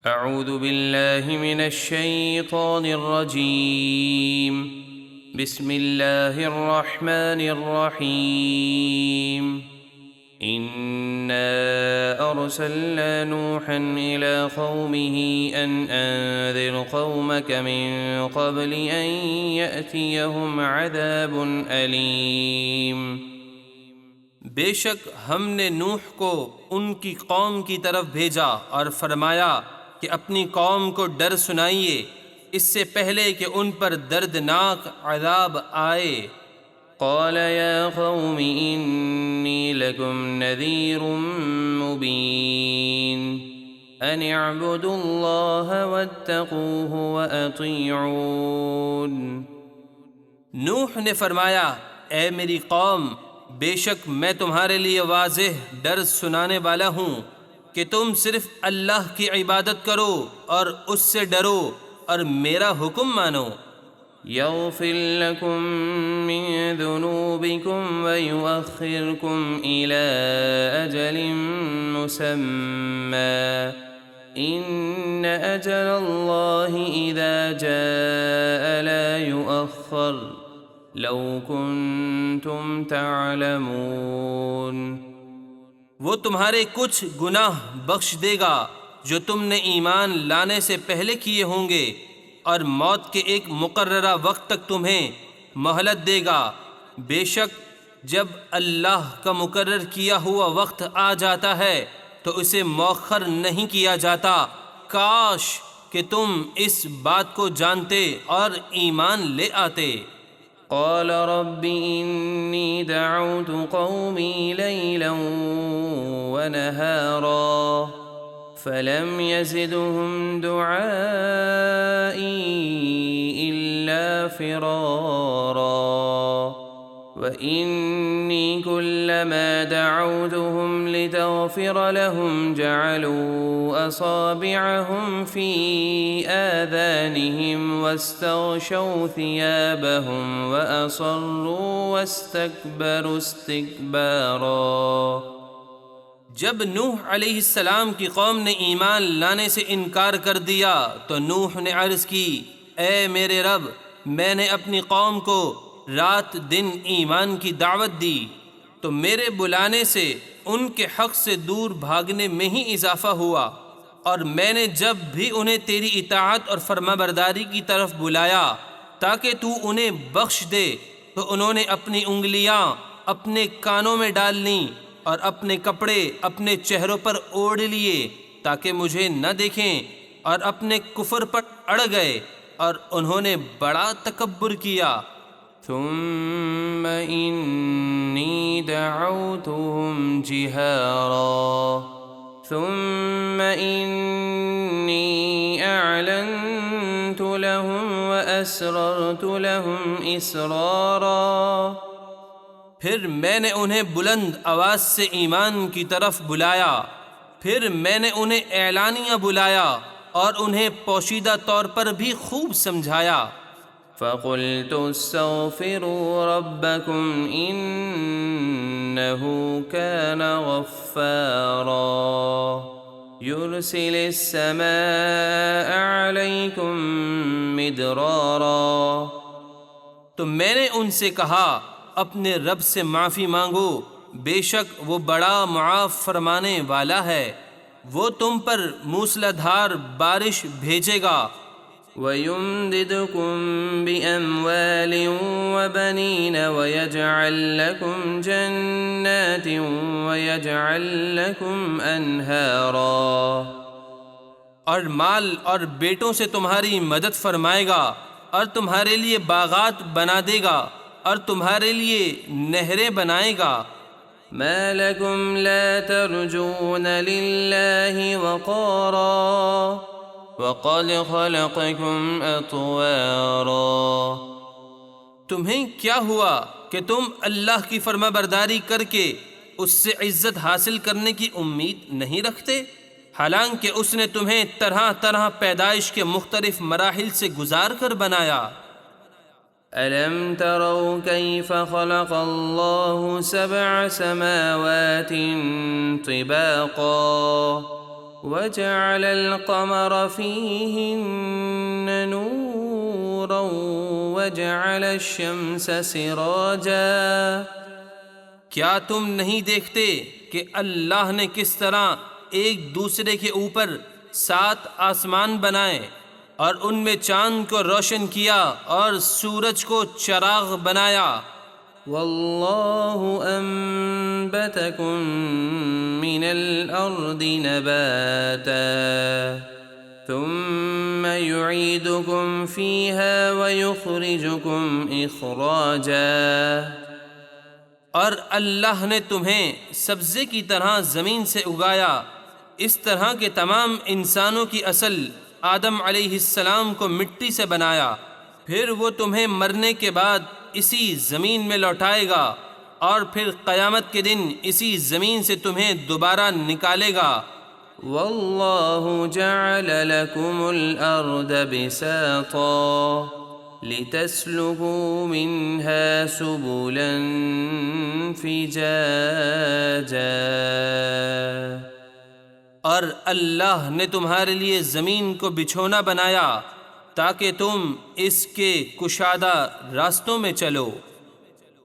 اعوذ باللہ من الشیطان الرجیم بسم اللہ الرحمن الرحیم انا ارسلنا نوحا الى قومه ان انذر قومك من قبل ان یأتیہم عذاب علیم۔ بے شک ہم نے نوح کو ان کی قوم کی طرف بھیجا اور فرمایا کہ اپنی قوم کو ڈر سنائیے اس سے پہلے کہ ان پر دردناک عذاب آئے۔ قال یا قوم انی لکم نذیر مبین ان اعبدوا اللہ واتقوہ واطیعون۔ نوح نے فرمایا، اے میری قوم، بے شک میں تمہارے لیے واضح ڈر سنانے والا ہوں کہ تم صرف اللہ کی عبادت کرو اور اس سے ڈرو اور میرا حکم مانو۔ یغفر لکم من ذنوبکم ویؤخرکم الی اجل مسمی ان اجل اللہ اذا جاء لا یؤخر لو کنتم تعلمون۔ وہ تمہارے کچھ گناہ بخش دے گا جو تم نے ایمان لانے سے پہلے کیے ہوں گے، اور موت کے ایک مقررہ وقت تک تمہیں مہلت دے گا۔ بے شک جب اللہ کا مقرر کیا ہوا وقت آ جاتا ہے تو اسے مؤخر نہیں کیا جاتا۔ کاش کہ تم اس بات کو جانتے اور ایمان لے آتے۔ قال رب إني دعوت قومي ليلا ونهارا فلم يزدهم دعائي إلا فرارا وإني كلما دعوتهم لتغفر لهم جعلوا أصابعهم في آذانهم واستغشوا ثيابهم وأصروا واستكبروا استكبارا۔ جب نوح علیہ السلام کی قوم نے ایمان لانے سے انکار کر دیا تو نوح نے عرض کی، اے میرے رب، میں نے اپنی قوم کو رات دن ایمان کی دعوت دی تو میرے بلانے سے ان کے حق سے دور بھاگنے میں ہی اضافہ ہوا، اور میں نے جب بھی انہیں تیری اطاعت اور فرما برداری کی طرف بلایا تاکہ تو انہیں بخش دے تو انہوں نے اپنی انگلیاں اپنے کانوں میں ڈال لیں اور اپنے کپڑے اپنے چہروں پر اوڑھ لیے تاکہ مجھے نہ دیکھیں، اور اپنے کفر پر اڑ گئے اور انہوں نے بڑا تکبر کیا۔ ثم انی دعوتهم جہارا ثم انی اعلنت لهم واسررت لهم اسرارا۔ پھر میں نے انہیں بلند آواز سے ایمان کی طرف بلایا، پھر میں نے انہیں اعلانیہ بلایا اور انہیں پوشیدہ طور پر بھی خوب سمجھایا۔ فَقُلْتُ اسْتَغْفِرُوا رَبَّكُمْ إِنَّهُ كَانَ غَفَّارًا يُرْسِلِ السَّمَاءَ عَلَيْكُمْ مِدْرَارًا۔ تو میں نے ان سے کہا، اپنے رب سے معافی مانگو، بے شک وہ بڑا معاف فرمانے والا ہے، وہ تم پر موسلادھار بارش بھیجے گا۔ وَيُمْدِدْكُمْ بِأَمْوَالٍ وَبَنِينَ وَيَجْعَلْ لَكُمْ جَنَّاتٍ وَيَجْعَلْ لَكُمْ أَنْهَارًا۔ اور مال اور بیٹوں سے تمہاری مدد فرمائے گا اور تمہارے لیے باغات بنا دے گا اور تمہارے لیے نہریں بنائے گا۔ مَا لَكُمْ لَا تَرْجُونَ لِلَّهِ وَقَارًا وَقَدْ خَلَقَكُمْ أَطْوَارًا۔ تمہیں کیا ہوا کہ تم اللہ کی فرما برداری کر کے اس سے عزت حاصل کرنے کی امید نہیں رکھتے، حالانکہ اس نے تمہیں طرح طرح پیدائش کے مختلف مراحل سے گزار کر بنایا۔ أَلَمْ تَرَوْا كَيْفَ خَلَقَ اللَّهُ سَبْعَ سَمَاوَاتٍ طِبَاقًا وجعل القمر فيهن نورا وجعل الشمس سراجا۔ کیا تم نہیں دیکھتے کہ اللہ نے کس طرح ایک دوسرے کے اوپر 7 آسمان بنائے اور ان میں چاند کو روشن کیا اور سورج کو چراغ بنایا؟ واللہ انبتکم من الارض نباتا ثم يعيدكم فيها ويخرجكم اخراجا۔ اور اللہ نے تمہیں سبزے کی طرح زمین سے اگایا، اس طرح کہ تمام انسانوں کی اصل آدم علیہ السلام کو مٹی سے بنایا، پھر وہ تمہیں مرنے کے بعد اسی زمین میں لوٹائے گا اور پھر قیامت کے دن اسی زمین سے تمہیں دوبارہ نکالے گا۔ واللہ جعل لکم الارض بساطا لتسلكوا منها سبلا فجاجا۔ اور اللہ نے تمہارے لیے زمین کو بچھونا بنایا تاکہ تم اس کے کشادہ راستوں میں چلو۔